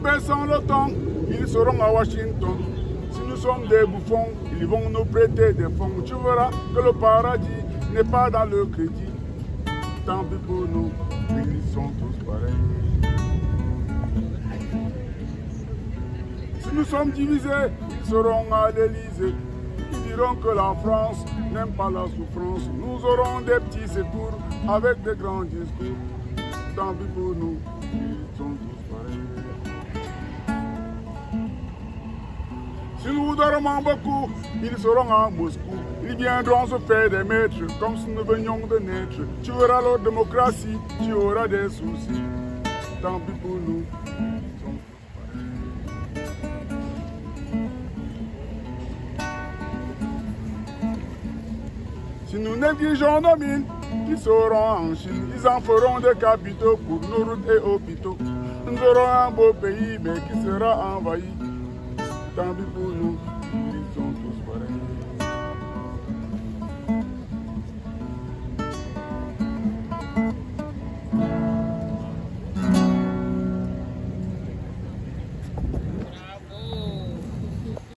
baissant le temps, ils seront à Washington. Si nous sommes des bouffons, ils vont nous prêter des fonds. Tu verras que le paradis n'est pas dans le crédit. Tant pis pour nous, ils sont tous pareils. Si nous sommes divisés, ils seront à l'Élysée. Ils diront que la France n'aime pas la souffrance. Nous aurons des petits secours avec des grands discours. Tant pis pour nous, ils sont tous pareils. Si nous dormons beaucoup, ils seront à Moscou. Ils viendront se faire des maîtres comme si nous venions de naître. Tu auras leur démocratie, tu auras des soucis. Tant pis pour nous, ils sont tous pareils. Si nous négligeons nos mines, ils seront en Chine. Ils en feront des capitaux pour nos routes et hôpitaux. Nous aurons un beau pays, mais qui sera envahi. Tant pis pour nous.